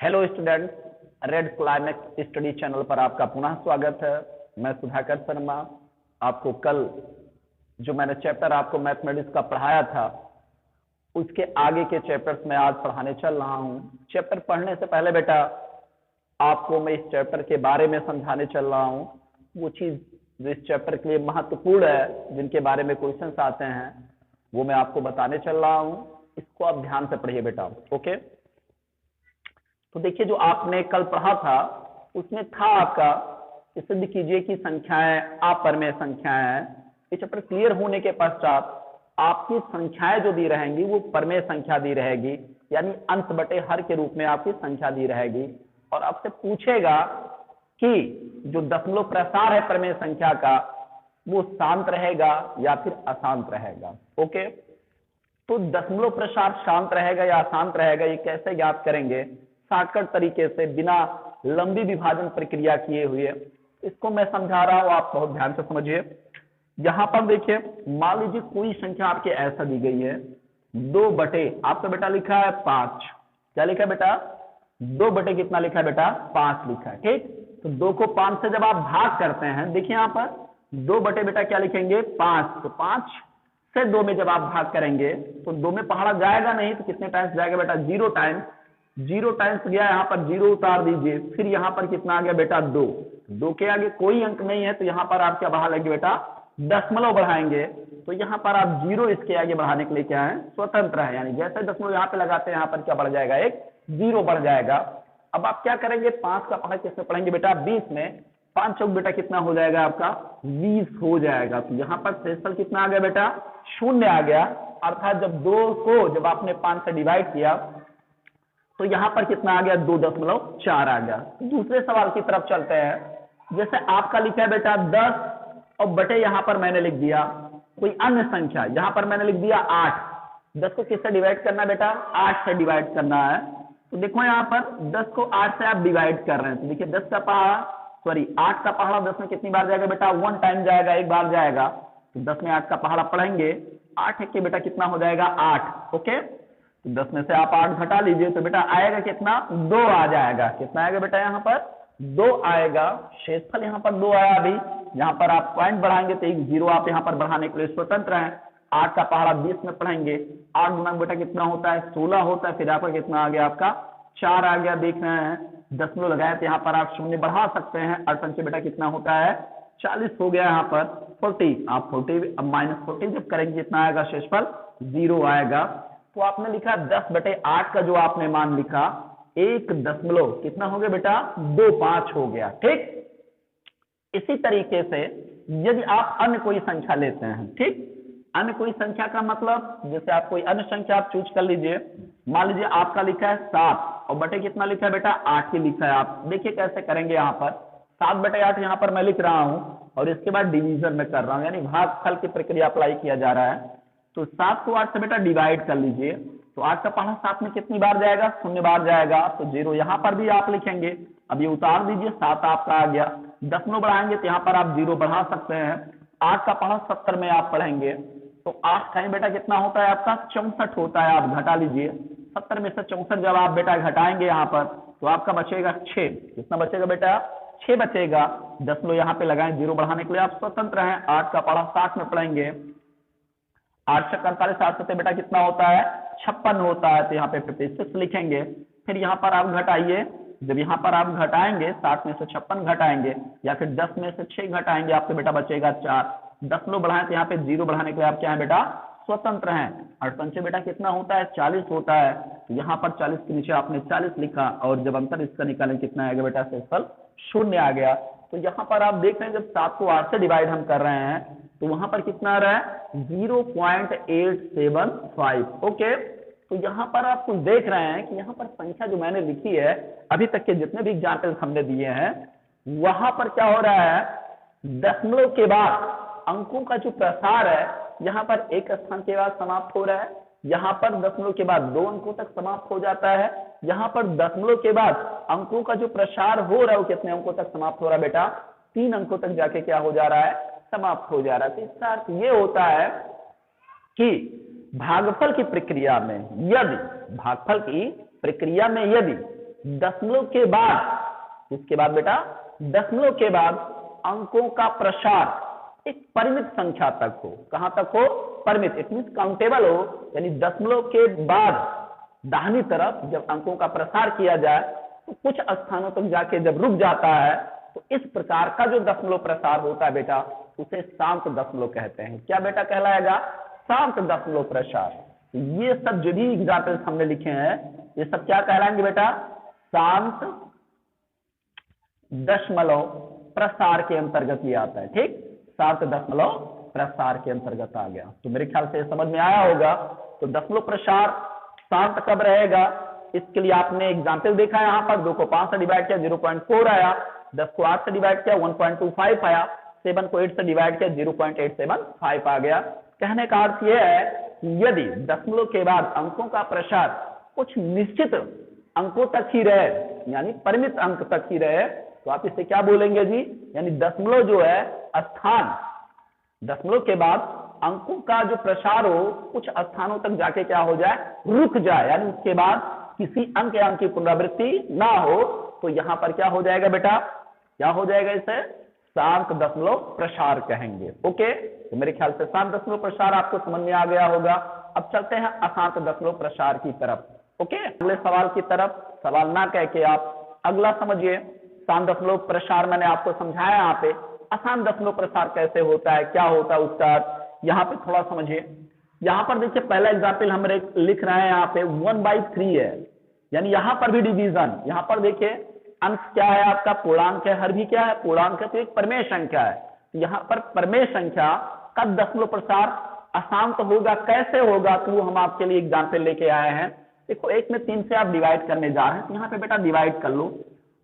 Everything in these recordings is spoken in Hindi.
Hello students, red climax study channel पर आपका पुनः स्वागत है। मैं सुधाकर शर्मा। आपको कल जो मैंने चैप्टर आपको मैथमेटिक्स का पढ़ाया था उसके आगे के चैप्टर्स में आज पढ़ाने चल रहा हूं। चैप्टर पढ़ने से पहले बेटा आपको मैं इस चैप्टर के बारे में समझाने चल रहा हूं। वो चीज जो इस चैप्टर के लिए महत्वपूर्ण है, जिनके बारे में क्वेश्चंस आते हैं, वो मैं आपको बताने चल रहा हूं। इसको आप ध्यान से पढ़िए बेटा। ओके, तो देखिए जो आपने कल पढ़ा था उसमें था आपका सिद्ध कीजिए कि संख्याएं अपरिमेय संख्याएं हैं। ये चैप्टर क्लियर होने के पश्चात आपकी संख्याएं जो दी रहेंगी वो परिमेय संख्या दी रहेगी, यानी अंश बटे हर के रूप में आपकी संख्या दी रहेगी। और आपसे पूछेगा कि जो दशमलव प्रसार है परिमेय संख्या का वो शांत रहेगा या फिर अशांत रहेगा। ओके, तो दशमलव प्रसार शांत रहेगा या अशांत रहेगा ये कैसे ज्ञात करेंगे? शॉर्टकट तरीके से, बिना लंबी विभाजन प्रक्रिया किए हुए इसको मैं समझा रहा हूं, आप बहुत ध्यान से समझिए। यहां पर देखिए, मान लीजिए कोई संख्या आपके ऐसा दी गई है 2 बटे आपका बेटा लिखा है 5। क्या लिखा है बेटा? 2 बटे कितना लिखा है बेटा? 5 लिखा है। ठीक, तो 2 को 5 से जब आप भाग करते हैं, देखिए यहां पर 2 बटे बेटा क्या लिखेंगे? 5। तो 5 से 2 में जब आप भाग करेंगे तो 2 में पहाड़ा जाएगा नहीं, तो कितने टाइम्स जाएगा बेटा? 0 टाइम्स। 0 टाइम्स गया, यहाँ पर 0 उतार दीजिए। फिर यहाँ पर कितना आ गया बेटा? 2। 2 के आगे कोई अंक नहीं है, तो यहाँ पर आप क्या बढ़ा लेंगे बेटा? दशमलव बढ़ाएंगे। तो यहाँ पर आप 0 इसके आगे बढ़ाने के लिए क्या है? स्वतंत्र है, यानी जैसे दशमलव यहाँ पे लगाते हैं यहाँ पर क्या बढ़ जाएगा? एक 0 बढ़ जाएगा। अब आप क्या करेंगे? 5 का पहाड़ा किसमें पढ़ेंगे बेटा? 20 में। 5 चौक बेटा कितना हो जाएगा आपका? 20 हो जाएगा। तो यहाँ पर शेषफल कितना आ गया बेटा? 0 आ गया। अर्थात जब 2 को जब आपने 5 से डिवाइड किया तो यहां पर कितना आ गया? 2.4 आ गया। दूसरे सवाल की तरफ चलते हैं। जैसे आपका लिखा है बेटा 10 और बटे यहां पर मैंने लिख दिया कोई अन्य संख्या, यहां पर मैंने लिख दिया 8। 10 को किससे डिवाइड करना है बेटा? 8 से डिवाइड करना है। तो देखो यहां पर 10 को 8 से आप डिवाइड कर रहे हैं, तो देखिए 10 का पहाड़ा, सॉरी 8 का पहाड़ा 10 में कितनी बार जाएगा बेटा? 1 टाइम जाएगा, एक बार जाएगा। तो 10 में 8 का पहाड़ा पढ़ेंगे, 8 के बेटा कितना हो जाएगा? 8। ओके, तो 10 में से आप 8 घटा लीजिए तो बेटा आएगा कितना? 2 आ जाएगा। कितना आएगा बेटा? यहाँ पर 2 आएगा। शेषफल यहाँ पर 2 आया। अभी यहाँ पर आप पॉइंट बढ़ाएंगे तो 1 0 आप यहाँ पर बढ़ाने के लिए स्वतंत्र हैं। 8 का पहाड़ा 20 में पढ़ेंगे, 8 गुना बेटा कितना होता है? 16 होता है। फिर आपका कितना आ गया? आपका 4 आ गया। देख रहे हैं दशमलव लगाए तो यहाँ पर आप 0 बढ़ा सकते हैं। 8 बेटा कितना होता है? 40 हो गया। यहाँ पर 40, आप 40 अब -40 जब करेंगे कितना आएगा? शेषफल 0 आएगा। तो आपने लिखा 10 बटे 8 का जो आपने मान लिखा 1 दशमलव कितना हो गया बेटा? 25 हो गया। ठीक, इसी तरीके से यदि आप अन्य कोई संख्या लेते हैं, ठीक, अन्य कोई संख्या का मतलब जैसे आप कोई अन्य संख्या आप चूज कर लीजिए। मान लीजिए आपका लिखा है 7 और बटे कितना लिखा है बेटा? 8 ही लिखा है। आप देखिए कैसे करेंगे। यहाँ पर 7 बटे 8 यहाँ पर मैं लिख रहा हूँ और इसके बाद डिवीजन में कर रहा हूँ, यानी भागफल की प्रक्रिया अप्लाई किया जा रहा है। तो 7 को 8 से बेटा डिवाइड कर लीजिए, तो 8 का पहाड़ा 7 में कितनी बार जाएगा? 0 बार जाएगा। तो 0 यहाँ पर भी आप लिखेंगे। अब ये उतार दीजिए, 7 आपका आ गया। दशमलव बढ़ाएंगे तो यहाँ पर आप 0 बढ़ा सकते हैं। 8 का पहाड़ा 70 में आप पढ़ेंगे तो 8 टाइम बेटा कितना होता है आपका? 64 होता है। आप घटा लीजिए, 70 में से 64 जब आप बेटा घटाएंगे यहाँ पर तो आपका बचेगा 6। कितना बचेगा बेटा? 6 बचेगा। दशमलव यहाँ पे लगाएं, 0 बढ़ाने के लिए आप स्वतंत्र हैं। 8 का पहाड़ा 60 में पढ़ेंगे, 8 से 45, 8 से बेटा कितना होता है? 56 होता है। तो यहाँ पे 56 लिखेंगे। फिर यहाँ पर आप घटाइए, जब यहाँ पर आप घटाएंगे 60 में से 56 घटाएंगे या फिर 10 में से 6 घटाएंगे, आपके बेटा बचेगा 4। दशमलव बढ़ाएं तो यहाँ पे 0 बढ़ाने के लिए आप क्या है बेटा? स्वतंत्र हैं। 8 बेटा कितना होता है? 40 होता है। तो यहाँ पर 40 के नीचे आपने 40 लिखा और जब अंतर इसका निकालें कितना आएगा बेटा? शेषफल 0 आ गया। तो यहाँ पर आप देख रहे हैं जब 7 को 8 से डिवाइड हम कर रहे हैं तो वहां पर कितना आ रहा है? 0.875। ओके, तो यहाँ पर आप कुछ देख रहे हैं कि यहाँ पर संख्या जो मैंने लिखी है, अभी तक के जितने भी एग्जाम्पल्स हमने दिए हैं वहां पर क्या हो रहा है? दशमलव के बाद अंकों का जो प्रसार है यहाँ पर एक स्थान के बाद समाप्त हो रहा है। यहाँ पर दशमलव के बाद 2 अंकों तक समाप्त हो जाता है। यहाँ पर दशमलव के बाद अंकों का जो प्रसार हो रहा है वो कितने अंकों तक समाप्त हो रहा है बेटा? 3 अंकों तक जाके क्या हो जा रहा है? समाप्त हो जा रहा है। तो इसका अर्थ ये होता है कि भागफल की प्रक्रिया में यदि दशमलव के बाद, इसके बाद बेटा दशमलव के बाद अंकों का प्रसार एक परिमित संख्या तक हो। कहां तक हो? परिमित, इट मींस काउंटेबल हो। यानी दशमलव के बाद दाहिनी तरफ जब अंकों का प्रसार किया जाए तो कुछ स्थानों तक जाके जब रुक जाता है तो इस प्रकार का जो दशमलव प्रसार होता है बेटा उसे शांत दशमलव कहते हैं। क्या बेटा कहलाएगा? शांत दशमलव प्रसार। ये सब जो भी एग्जाम्पल्स हमने लिखे हैं ये सब क्या कहलाएंगे बेटा? शांत दशमलव प्रसार के अंतर्गत ये आता है। ठीक, शांत दशमलव प्रसार के अंतर्गत आ गया। तो मेरे ख्याल से समझ में आया होगा। तो दशमलव प्रसार शांत कब रहेगा? इसके लिए आपने एग्जाम्पल देखा है। यहाँ पर 2 को 5 से डिवाइड किया 0.4 आया, 10 को 8 से डिवाइड किया 1.25 आया, 7 को 8 से डिवाइड किया 0.875 आ गया। कहने का अर्थ यह है कि यदि दशमलव के बाद अंकों का प्रसार कुछ निश्चित अंकों तक ही रहे, यानी परिमित अंक तक ही रहे, तो आप इसे क्या बोलेंगे जी? यानी दशमलव जो है स्थान, दशमलव के बाद अंकों का जो प्रसार हो कुछ स्थानों तक जाके क्या हो जाए? रुक जाए, यानी उसके बाद किसी अंक या अंक की पुनरावृत्ति ना हो, तो यहां पर क्या हो जाएगा बेटा? क्या हो जाएगा? इसे शांत दशमलव प्रसार कहेंगे। ओके, तो मेरे ख्याल से शांत दशमलव प्रसार आपको समझ में आ गया होगा। अब चलते हैं अशांत दशमलव प्रसार की तरफ। ओके, अगले सवाल की तरफ, सवाल ना कह के आप अगला समझिए। शांत दशमलव प्रसार मैंने आपको समझाया। यहाँ पे अशांत दशमलव प्रसार कैसे होता है, क्या होता है उसका, यहाँ पे थोड़ा समझिए। यहाँ पर देखिए पहला एग्जाम्पल हम लिख रहे हैं, यहाँ पे 1/3 है, यानी यहाँ पर भी डिवीजन। यहाँ पर देखिए अंश क्या है आपका? पूर्णांक है। हर भी क्या है? पूर्णांक है, तो एक परमेय संख्या है। यहाँ पर परमेय संख्या का दशमलव प्रसार अशांत होगा। कैसे होगा? तो वो हम आपके लिए एग्जाम्पल लेके आए हैं। देखो 1 में 3 से आप डिवाइड करने जा रहे हैं, तो यहाँ पे बेटा डिवाइड कर लो।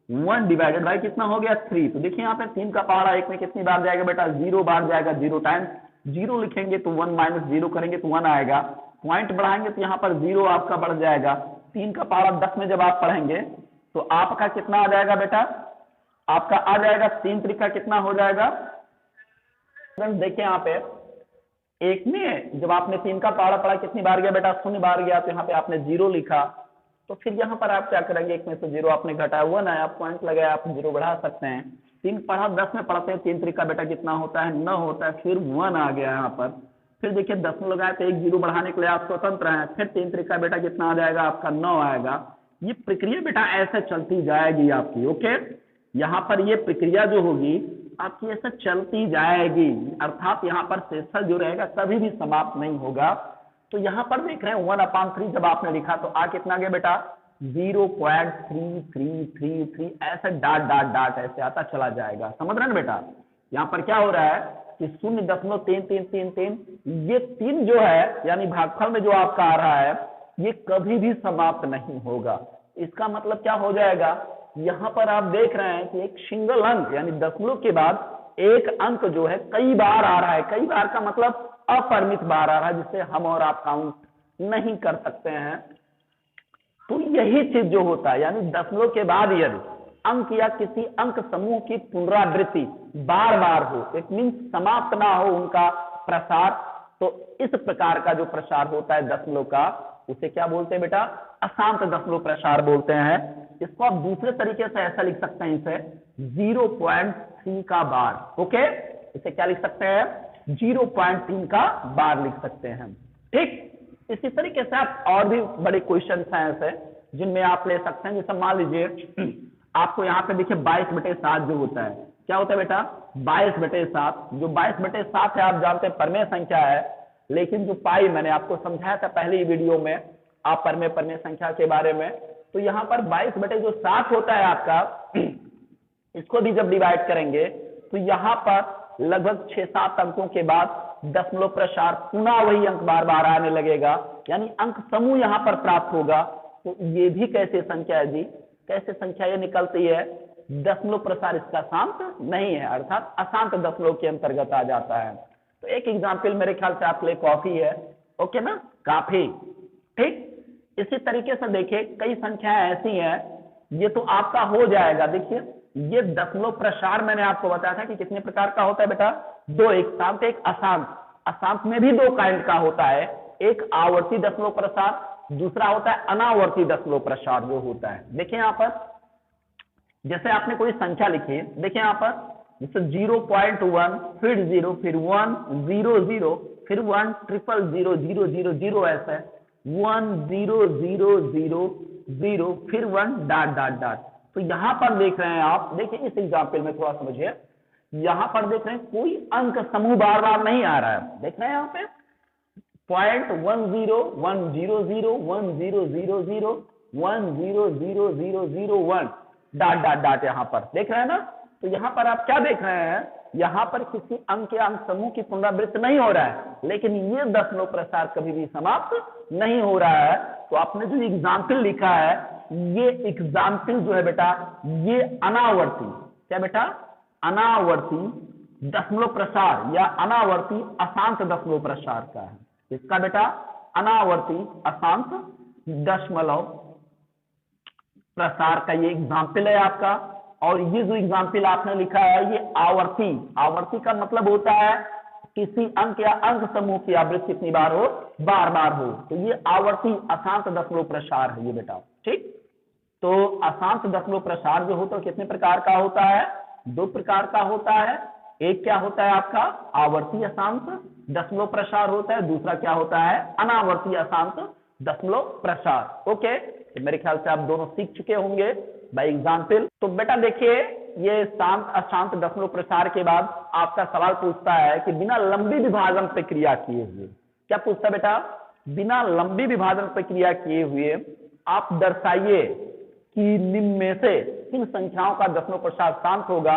1 डिवाइडेड बाई कितना हो गया? 3। तो देखिए यहाँ पे 3 का पहाड़ा 1 में कितनी बार जाएगा बेटा? 0 बार जाएगा। 0 टाइम्स 0 लिखेंगे तो 1 माइनस 0 करेंगे तो 1 आएगा। पॉइंट बढ़ाएंगे तो यहाँ पर 0 आपका बढ़ जाएगा। 3 का पहाड़ा 10 में जब आप पढ़ेंगे तो आपका कितना आ जाएगा बेटा? आपका आ जाएगा 3 त्रिका कितना हो जाएगा? देखिए यहाँ पे 1 में जब आपने 3 का पहाड़ा पढ़ा कितनी बार गया बेटा? 0 बार गया। तो यहाँ पे आपने 0 लिखा, तो फिर यहाँ पर आप क्या करेंगे? 1 में से 0 आपने घटाया, 1 आया, पॉइंट लगाया, आप 0 बढ़ा सकते हैं। 3 पढ़ा 10 में पढ़ते हैं, 3 त्रिका बेटा कितना होता है? 9 होता है। फिर 1 आ गया यहाँ पर। फिर देखिए 10 में लगाया तो 1 0 बढ़ाने के लिए आप स्वतंत्र हैं। फिर 3 त्रिका बेटा कितना आ जाएगा? आपका 9 आएगा। ये प्रक्रिया बेटा ऐसे चलती जाएगी आपकी। ओके, यहाँ पर ये प्रक्रिया जो होगी आपकी ऐसे चलती जाएगी, अर्थात यहाँ पर शेषफल जो रहेगा कभी भी समाप्त नहीं होगा। तो यहाँ पर देख रहे हैं 1/3 जब आपने लिखा तो आ कितना गया बेटा? 0.3333 ऐसे डाट डाट डाट ऐसे आता चला जाएगा। समझ रहे हैं बेटा? यहाँ पर क्या हो रहा है कि 0.3333 ये 3 जो है यानी भागफल में जो आपका आ रहा है ये कभी भी समाप्त नहीं होगा। इसका मतलब क्या हो जाएगा? यहाँ पर आप देख रहे हैं कि एक सिंगल अंक यानी दशमलव के बाद एक अंक जो है कई बार आ रहा है। कई बार का मतलब अपरिमित बार आ रहा है, जिसे हम और आप काउंट नहीं कर सकते हैं। तो यही चीज जो होता है, यानी दशमलव के बाद यदि अंक या किसी अंक समूह की पुनरावृत्ति बार बार हो, इट मीन समाप्त ना हो उनका प्रसार, तो इस प्रकार का जो प्रसार होता है दशमलव का उसे क्या बोलते हैं बेटा? अशांत दशमलव प्रसार बोलते हैं। इसको आप दूसरे तरीके से ऐसा लिख सकते हैं, इसे 0.3 का बार। ओके, इसे क्या लिख सकते हैं? 0.3 का बार लिख सकते हैं। ठीक, इसी तरीके से आप और भी बड़े क्वेश्चन हैं ऐसे जिनमें आप ले सकते हैं। जैसे मान लीजिए आपको यहाँ पे देखिए 22/7 जो होता है, क्या होता है बेटा? 22/7। जो 22/7 है आप जानते हैं परमेय संख्या है, लेकिन जो पाई मैंने आपको समझाया था पहले वीडियो में आप परमेय संख्या के बारे में, तो यहाँ पर 22/7 होता है आपका। इसको भी जब डिवाइड करेंगे तो यहाँ पर लगभग 6-7 अंकों के बाद दशमलव प्रसार पुनः वही अंक बार बार आने लगेगा, यानी अंक समूह यहाँ पर प्राप्त होगा। तो ये भी कैसे संख्या है जी? कैसे संख्या ये निकलती है? दशमलव प्रसार इसका शांत नहीं है, अर्थात अशांत दशमलव के अंतर्गत आ जाता है। तो एक एग्जाम्पल मेरे ख्याल से आपके लिए कॉफी है। ओके ना, काफी। ठीक, इसी तरीके से देखिए कई संख्याएं ऐसी हैं, ये तो आपका हो जाएगा। देखिए ये दशमलव प्रसार मैंने आपको बताया था कि कितने प्रकार का होता है बेटा? 2, एक शांत एक अशांत। अशांत में भी 2 काइंड का होता है, एक आवर्ती दशमलव प्रसार दूसरा होता है अनावर्ती दशमलव प्रसार जो होता है। देखिए यहाँ पर जैसे आपने कोई संख्या लिखी, देखिए यहाँ पर जैसे 0.1 फिर 0 फिर 1 0 0 फिर 1 000 0 0 0 ऐसा है 1 0 0 0 0 फिर 1 डॉट डॉट डॉट। तो यहाँ पर देख रहे हैं आप, देखिए इस एग्जाम्पल में थोड़ा समझिए, यहाँ पर देख रहे हैं कोई अंक समूह बार बार नहीं आ रहा है। देख रहे हैं यहाँ पे 0.10 1 0 0 1 0 0 0 1 0 0 0 0 1 डॉट डॉट डॉट यहाँ पर देख रहे हैं ना। तो यहाँ पर आप क्या देख रहे हैं, यहाँ पर किसी अंक या अंक समूह की पुनरावृत्ति नहीं हो रहा है, लेकिन ये दशमलव प्रसार कभी भी समाप्त नहीं हो रहा है। तो आपने जो एग्जाम्पल लिखा है, ये एग्जाम्पल जो है बेटा, ये अनावर्ती, क्या बेटा, अनावर्ती दशमलव प्रसार या अनावर्ती अशांत दशमलव प्रसार का है। इसका बेटा अनावर्ती अशांत दशमलव प्रसार का ये एग्जाम्पल है आपका। और ये जो एग्जाम्पल आपने लिखा है ये आवर्ती, आवर्ती का मतलब होता है किसी अंक या अंक समूह की आवृत्ति कितनी बार हो, बार बार हो। तो ये आवर्ती अशांत दशमलव प्रसार है ये बेटा, ठीक। तो अशांत दशमलव प्रसार जो होता है कितने प्रकार का होता है, दो प्रकार का होता है। एक क्या होता है आपका आवर्ती अशांत दशमलव प्रसार होता है, दूसरा क्या होता है अनावर्ती अशांत दशमलव प्रसार। ओके, तो मेरे ख्याल से आप दोनों सीख चुके होंगे बाय एग्जाम्पल। तो बेटा देखिए ये शांत अशांत दशमलव प्रसार के बाद आपका सवाल पूछता है कि बिना लंबी विभाजन प्रक्रिया किए हुए, क्या पूछता है बेटा, बिना लंबी विभाजन प्रक्रिया किए हुए आप दर्शाइए कि निम्न में से किन संख्याओं का दशमलव प्रसार शांत होगा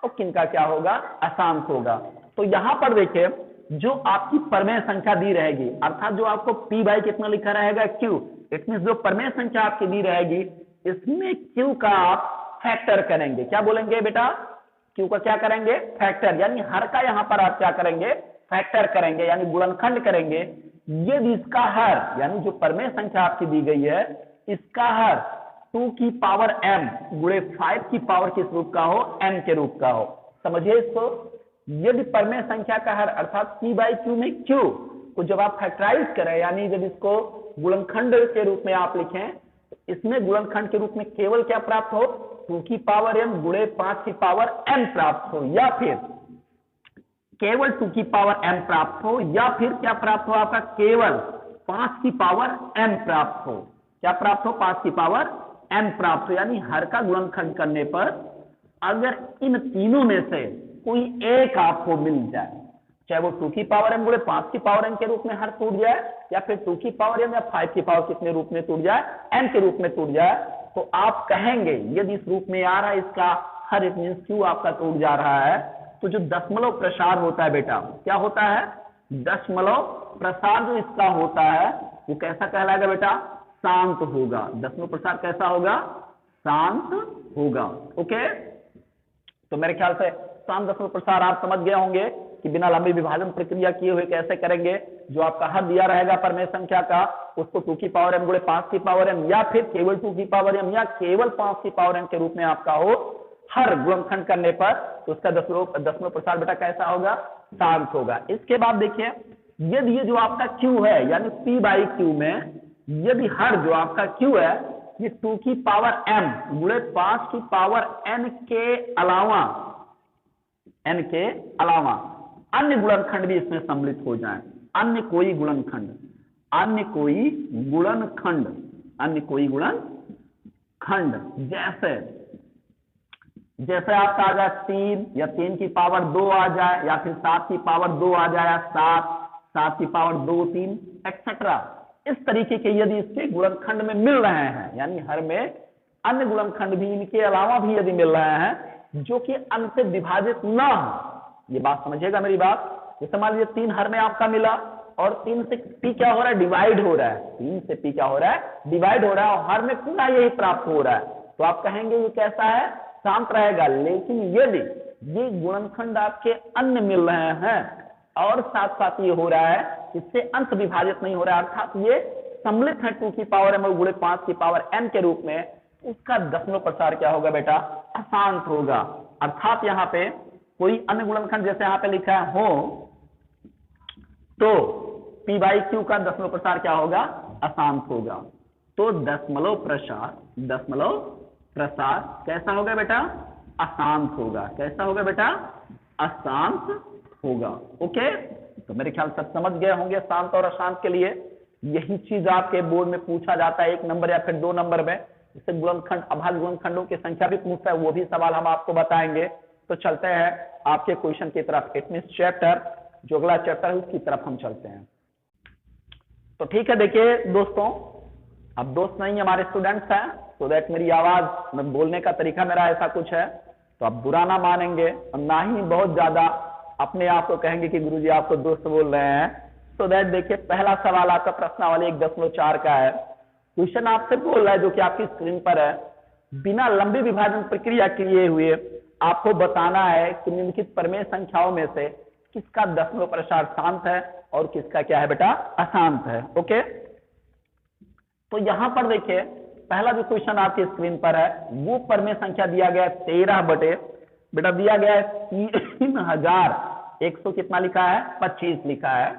और किन का क्या होगा, अशांत होगा। तो यहाँ पर देखिए जो आपकी परमेय संख्या दी रहेगी, अर्थात जो आपको p बाई कितना लिखा रहेगा q, इट मीन जो परमेय संख्या आपकी दी रहेगी इसमें q का आप फैक्टर करेंगे। क्या बोलेंगे बेटा, q का क्या करेंगे, फैक्टर, यानी हर का यहाँ पर आप क्या करेंगे, फैक्टर करेंगे, यानी गुणनखंड करेंगे। यदि इसका हर, यानी जो परमेय संख्या आपकी दी गई है इसका हर 2 की पावर m गुणे 5 की पावर किस रूप का हो, m के रूप का हो। समझिए इसको, यदि परमेय संख्या का हर अर्थात p बाई q में q को जब आप फैक्टराइज करें, यानी जब इसको गुणनखंड के रूप में आप लिखें, इसमें गुणनखंड के रूप में केवल क्या प्राप्त हो, 2 की पावर m गुणे 5 की पावर m प्राप्त हो, या फिर केवल 2 की पावर m प्राप्त हो, या फिर क्या प्राप्त हो आपका केवल 5 की पावर m प्राप्त हो। क्या प्राप्त हो, 5 की पावर m प्राप्त हो। यानी हर का गुणनखंड करने पर अगर इन तीनों में से कोई एक आपको मिल जाए, चाहे वो 2 की पावर m गुणे 5 की पावर m के रूप में हर टूट जाए, या फिर 2 की पावर m या 5 की पावर कितने रूप में टूट जाए, m के रूप में टूट जाए, तो आप कहेंगे यदि इस रूप में आ रहा है इसका हर, इट मीन q आपका टूट जा रहा है, तो जो दशमलव प्रसार होता है बेटा, क्या होता है, दशमलव प्रसार जो इसका होता है वो कैसा कहलाएगा बेटा, शांत होगा। दशमलव प्रसार कैसा होगा, शांत होगा। ओके, तो मेरे ख्याल से शांत दशमलव प्रसार आप समझ गए होंगे कि बिना लंबी विभाजन प्रक्रिया किए हुए कैसे करेंगे। जो आपका हर दिया रहेगा परमेय संख्या का, उसको 2 की पावर m गुणे 5 की पावर m, या फिर केवल 2 की पावर m या केवल 5 की पावर m के रूप में आपका हो हर गुणनखंड करने पर, तो उसका दशमलव प्रसार बेटा कैसा होगा, शांत होगा। इसके बाद देखिए यदि ये जो आपका q है, यानी p बाई q में यदि हर जो आपका q है ये 2 की पावर m गुणे 5 की पावर n के अलावा अन्य गुणनखंड भी इसमें सम्मिलित हो जाए, अन्य कोई गुणनखंड, जैसे आपका आ जाए 3 या 3 की पावर 2 आ जाए, या फिर 7 की पावर 2 आ जाए, 7 की पावर 2 3 एक्सेट्रा। इस तरीके के यदि इसके गुणनखंड में मिल रहे हैं, यानी हर में अन्य गुणनखंड भी इनके अलावा भी यदि मिल रहे हैं जो कि अंक से विभाजित ना हो, ये बात समझिएगा मेरी बात। जैसे मान लीजिए 3 हर में आपका मिला और 3 से p क्या हो रहा है, डिवाइड हो रहा है, 3 से p क्या हो रहा है, डिवाइड हो रहा है, और हर में पुनः यही प्राप्त हो रहा है, तो आप कहेंगे ये कैसा है, शांत रहेगा। लेकिन यदि ये गुणनखंड आपके अन्य मिल रहे हैं और साथ साथ ये हो रहा है इससे अंक विभाजित नहीं हो रहा है, अर्थात ये सम्मिलित है 2 की पावर m गुणे 5 की पावर m के रूप में, उसका दशमलव प्रसार क्या होगा बेटा, अशांत होगा। अर्थात यहाँ पे कोई अन्य गुणनखंड जैसे यहाँ पे लिखा है हो, तो p बाई q का दशमलव प्रसार क्या होगा, अशांत होगा। तो दशमलव प्रसार कैसा होगा बेटा? अशांत होगा। कैसा होगा बेटा? अशांत होगा। ओके, तो मेरे ख्याल से समझ गए होंगे शांत और अशांत के लिए। यही चीज आपके बोर्ड में पूछा जाता है 1 नंबर या फिर 2 नंबर में। इससे गुणनखंड अभाज्य गुणनखंडों की संख्या भी पूछता है, वो भी सवाल हम आपको बताएंगे। तो चलते हैं आपके क्वेश्चन की तरफ। इट मींस चैप्टर जो अगला चैप्टर है उसकी तरफ हम चलते हैं। तो ठीक है, देखिए दोस्तों, अब दोस्त नहीं हमारे स्टूडेंट्स हैं, तो दैट मेरी आवाज में बोलने का तरीका मेरा ऐसा कुछ है, तो आप बुरा ना मानेंगे और ना ही बहुत ज्यादा अपने आप को कहेंगे कि गुरुजी आपको दोस्त बोल रहे हैं। तो दैट देखिए, पहला सवाल आपका प्रश्नावली 1.4 का है। क्वेश्चन आपसे बोल रहा है, जो कि आपकी स्क्रीन पर है, बिना लंबी विभाजन प्रक्रिया किए हुए आपको बताना है कि निम्नलिखित प्रमेय संख्याओं में से किसका दशमलव प्रसार शांत है और किसका क्या है बेटा? अशांत है। ओके, तो यहां पर देखिए, पहला जो क्वेश्चन आपकी स्क्रीन पर है वो प्रमेय संख्या दिया गया 13 बटे बेटा दिया गया है 3100 कितना लिखा है? 25 लिखा है।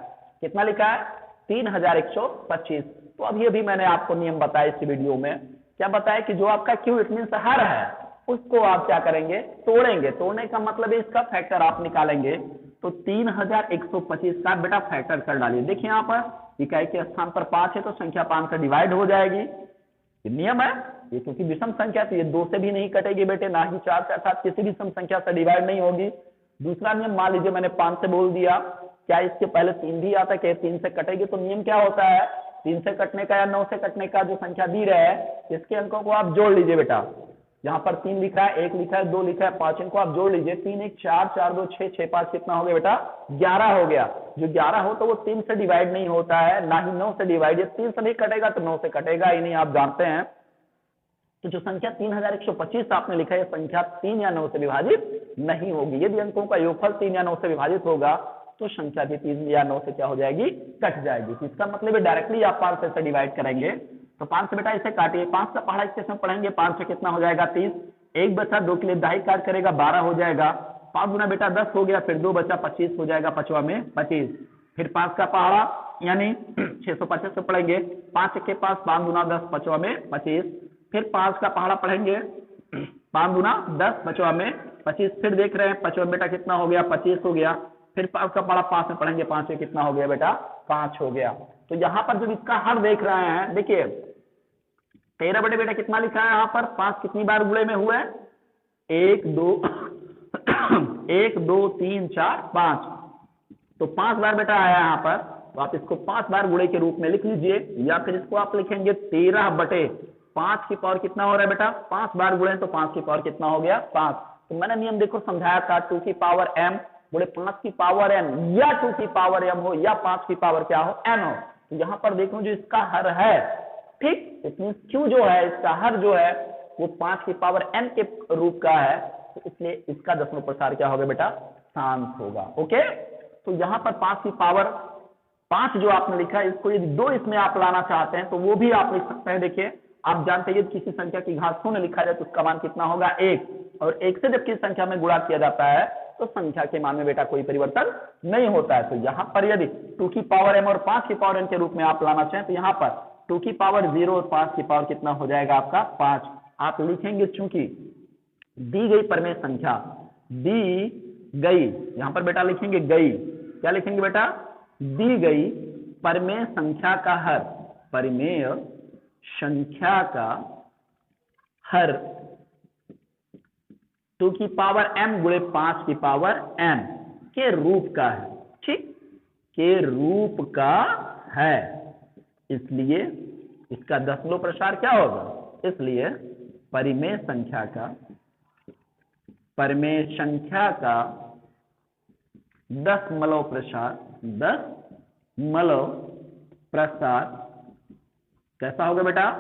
कितना लिखा है? 3125। तो अभी मैंने आपको नियम बताया इस वीडियो में। क्या बताया कि जो आपका क्यू इट मींस हर है उसको आप क्या करेंगे? तोड़ेंगे। तोड़ने का मतलब है इसका फैक्टर आप निकालेंगे। तो 3125 का बेटा फैक्टर कर डालिए। देखिए यहाँ पर इकाई के स्थान पर 5 है तो संख्या 5 से डिवाइड हो जाएगी। ये नियम है, ये क्योंकि विषम संख्या तो ये 2 से भी नहीं कटेगी बेटे, ना ही 4 से, अर्थात किसी भी सम संख्या से डिवाइड नहीं होगी। दूसरा नियम, मान लीजिए मैंने 5 से बोल दिया, क्या इसके पहले 3 भी आता है? 3 से कटेगी। तो नियम क्या होता है? 3 से कटने का या 9 से कटने का जो संख्या दी रहे है इसके अंकों को आप जोड़ लीजिए बेटा। यहाँ पर 3 लिखा है, 1 लिखा है, 2 लिखा है, 5 इनको आप जोड़ लीजिए। 3 1 4 4 2 6 6 5 कितना हो गया बेटा? 11 हो गया। जो 11 हो तो वो 3 से डिवाइड नहीं होता है, ना ही 9 से डिवाइड। 3 से नहीं कटेगा तो 9 से कटेगा ही नहीं, आप जानते हैं। तो जो संख्या 3125 आपने लिखा है, संख्या 3 या 9 से विभाजित नहीं होगी। यदि अंकों का योगफल 3 या 9 से विभाजित होगा तो संख्या भी 3 या 9 से क्या हो जाएगी? कट जाएगी। तो इसका मतलब है डायरेक्टली आप 5 से डिवाइड करेंगे। तो 5 से बेटा इसे काटिए, 5 का पहाड़ा इसके में पढ़ेंगे, 5 से कितना हो जाएगा? 30। 1 बचा 2 के लिए दाई काट करेगा, 12 हो जाएगा। 5 गुना बेटा 10 हो गया, फिर 2 बचा 25 हो जाएगा, 5वां में 25। फिर 5 का पहाड़ा यानी 625 से पढ़ेंगे, 5 के पास 5 गुना 10, 5वां में 25। फिर 5 का पहाड़ा पढ़ेंगे, 5 गुना 10, 5वां में 25। फिर देख रहे हैं 5वां बेटा कितना हो गया? 25 हो गया। फिर 5 का पहाड़ा 5 में पढ़ेंगे, 5 में कितना हो गया बेटा? 5 हो गया। तो यहाँ पर जब इसका हर देख रहे हैं, देखिए 13 बटे बेटा कितना लिखा है यहाँ पर? 5 कितनी बार गुणे में हुआ है? 1 2 1 2 3 4 5। तो 5 बार बेटा आया यहाँ पर। तो आप इसको 5 बार गुणे के रूप में लिख लीजिए, या फिर इसको आप लिखेंगे 13 बटे 5 की पावर कितना हो रहा है बेटा? 5 बार गुणे तो 5 की पावर कितना हो गया? 5। तो मैंने नियम देखो समझाया था, 2 की पावर m गुणे 5 की पावर n, या 2 की पावर m हो या 5 की पावर क्या हो? n हो। तो यहाँ पर देखो जो इसका हर है, ठीक, इतनी क्यू जो है इसका हर जो है वो 5 की पावर n के रूप का है। तो इसलिए इसका दशमलव प्रसार क्या होगा बेटा? शांत होगा। ओके, तो यहाँ पर 5 की पावर 5 जो आपने लिखा है, इसको यदि 2 इसमें आप लाना चाहते हैं तो वो भी आप लिख सकते हैं। देखिए आप जानते हैं किसी संख्या की घात 0 लिखा जाए तो उसका मान कितना होगा? 1। और 1 से जब किसी संख्या में गुणा किया जाता है तो संख्या के मान में बेटा कोई परिवर्तन नहीं होता है। तो यहाँ पर यदि 2 की पावर m और 5 की पावर n के रूप में आप लाना चाहें तो यहाँ पर 2 की पावर 0 और 5 की पावर कितना हो जाएगा आपका? 5। आप लिखेंगे चूंकि दी गई प्रमेय संख्या दी गई, यहाँ पर बेटा लिखेंगे गई, क्या लिखेंगे बेटा? दी गई प्रमेय संख्या का हर, प्रमेय संख्या का हर 2 की पावर m गुणे 5 की पावर n के रूप का है। ठीक, के रूप का है, इसलिए इसका दशमलव प्रसार क्या होगा? इसलिए परिमेय संख्या का दशमलव प्रसार कैसा होगा बेटा?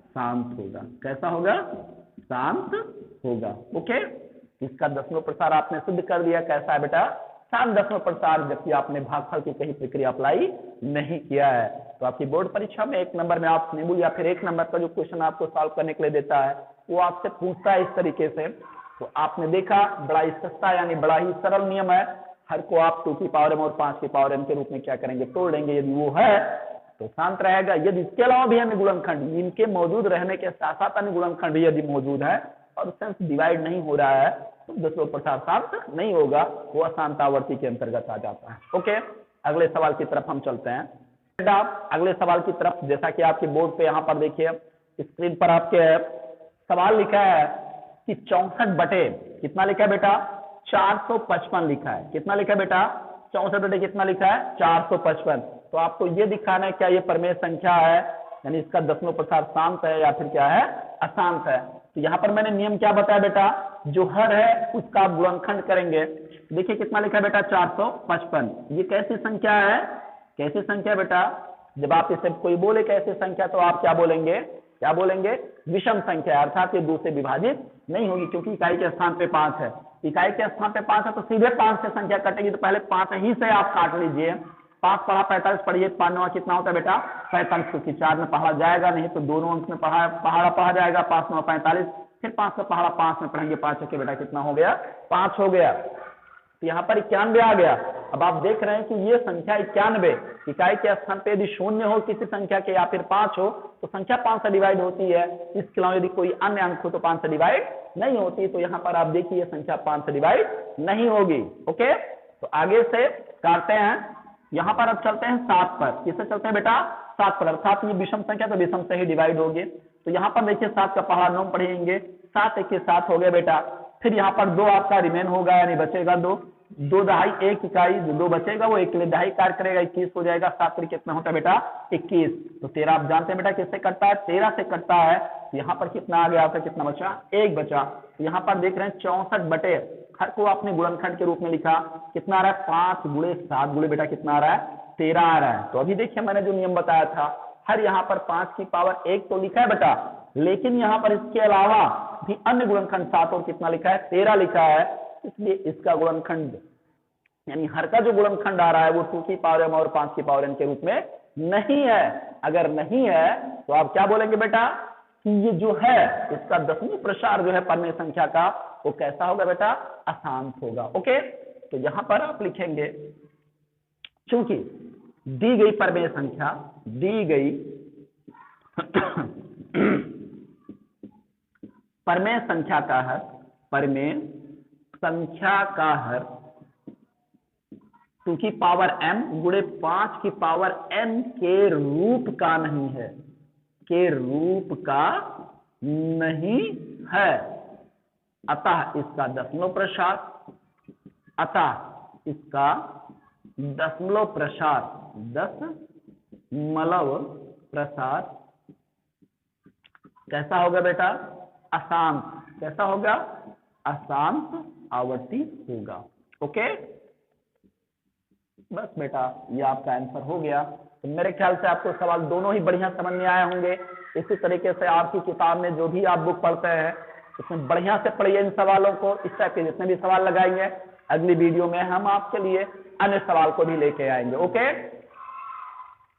शांत होगा। कैसा होगा? शांत होगा। ओके, इसका दशमलव प्रसार आपने सिद्ध कर दिया। कैसा है बेटा? शांत दशमलव प्रसार, जबकि आपने भागफल की कहीं प्रक्रिया अप्लाई नहीं किया है। तो आपकी बोर्ड परीक्षा में 1 नंबर में आप स्नेबुल या फिर 1 नंबर का जो क्वेश्चन आपको सॉल्व करने के लिए देता है वो आपसे पूछता है इस तरीके से। तो आपने देखा बड़ा ही सस्ता यानी बड़ा ही सरल नियम है। हर को आप 2 की पावर m और 5 की पावर n के रूप में क्या करेंगे? तोड़ लेंगे। यदि वो है तो शांत रहेगा। यदि इसके अलावा भी अन्य गुणनखंड, इनके मौजूद रहने के साथ साथ अन्य गुणनखंड भी यदि मौजूद है और उससे डिवाइड नहीं हो रहा है तो दसमलव प्रसार शांत नहीं होगा, वो अशांत आवर्ती के अंतर्गत आ जाता है। ओके, अगले सवाल की तरफ हम चलते हैं। बेटा अगले सवाल की तरफ, जैसा कि आपके बोर्ड पे यहाँ पर देखिए स्क्रीन पर आपके सवाल लिखा है कि 64 बटे कितना लिखा है बेटा, 455 लिखा है। कितना लिखा है बेटा, 64 बटे कितना लिखा है, 455। तो आपको ये दिखाना है क्या ये परमेय संख्या है, यानी इसका दसमलव प्रसार शांत है या फिर क्या है, अशांत है। तो यहाँ पर मैंने नियम क्या बताया बेटा, जो हर है उसका आप गुणनखंड करेंगे। देखिए कितना लिखा है बेटा, 455। ये कैसी संख्या है, कैसी संख्या बेटा, जब आप इसे कोई बोले कैसी संख्या तो आप क्या बोलेंगे, क्या बोलेंगे, विषम संख्या, अर्थात ये 2 से विभाजित नहीं होगी, क्योंकि इकाई के स्थान पे 5 है। इकाई के स्थान पे 5 है तो सीधे 5 से संख्या कटेगी, तो पहले 5 ही से आप काट लीजिए। 5 पढ़ा 45 पढ़िए, 5 9 कितना होता है बेटा, 45, क्योंकि 4 में पढ़ा जाएगा नहीं तो दोनों अंक में पढ़ा जाएगा, 5 9 45, फिर 5 का पहाड़ा 5 में पढ़ेंगे, 5 के बेटा कितना हो गया, 5 हो गया। तो यहाँ पर 91 आ गया। अब आप देख रहे हैं कि ये संख्या 91 इकाई के स्थान पे यदि शून्य हो किसी संख्या के या फिर 5 हो तो संख्या 5 से डिवाइड होती है। इसके अलावा यदि कोई अन्य अंक हो तो 5 से डिवाइड नहीं होती। तो यहाँ पर आप देखिए संख्या 5 से डिवाइड नहीं होगी। ओके, तो आगे से काटते हैं। यहाँ पर अब चलते हैं 7 पर। किससे चलते हैं बेटा, 7 पर, अर्थात ये विषम संख्या तो विषम से ही डिवाइड होगी। तो यहाँ पर देखिए 7 का पहाड़ा 9 पढ़ेंगे, 7 1 के 7 हो गया बेटा। फिर यहाँ पर 2 आपका रिमेन होगा, यानी बचेगा 2 दहाई 1 इकाई, जो 2 बचेगा वो 1 के लिए दहाई कार्य करेगा, 21 हो जाएगा। 7 पर कितना होता है बेटा, 21। तो 13 आप जानते हैं बेटा किससे कटता है, 13 से कटता है। तो यहाँ पर कितना आ गया, आपका कितना बचा, 1 बचा। तो यहाँ पर देख रहे हैं 64 बटे, हर को आपने गुणनखंड के रूप में लिखा, कितना आ रहा है, 5 गुणे 7 गुणे बेटा कितना आ रहा है, 13 आ रहा है। तो अभी देखिए मैंने जो नियम बताया था, हर यहाँ पर 5 की पावर 1 तो लिखा है बेटा, लेकिन यहाँ पर इसके अलावा भी अन्य गुणनखंड 7 और कितना लिखा है, 13 लिखा है। इसलिए इसका गुणनखंड यानी हर का जो गुणनखंड आ रहा है वो 2 की पावर m और 5 की पावर n के रूप में नहीं है। अगर नहीं है तो आप क्या बोलेंगे बेटा कि ये जो है इसका दसवीं प्रसार जो है परमेय संख्या का वो कैसा होगा बेटा, अशांत होगा। ओके, तो यहां पर आप लिखेंगे चूंकि दी गई परमेय संख्या, दी गई परमेय संख्या का हर, परमेय संख्या का हर 2 की पावर m गुणे 5 की पावर n के रूप का नहीं है, के रूप का नहीं है। अतः इसका दशमलव प्रसार, अतः इसका दशमलव प्रसार, दशमलव प्रसार कैसा होगा बेटा, अशांत। कैसा होगा, अशांत आवर्ती होगा। ओके, बस बेटा ये आपका आंसर हो गया। तो मेरे ख्याल से आपको सवाल दोनों ही बढ़िया समझ में आए होंगे। इसी तरीके से आपकी किताब में जो भी आप बुक पढ़ते हैं उसमें बढ़िया से पढ़िए इन सवालों को। इस टाइप के जितने भी सवाल लगाएंगे अगली वीडियो में हम आपके लिए अन्य सवाल को भी लेके आएंगे। ओके।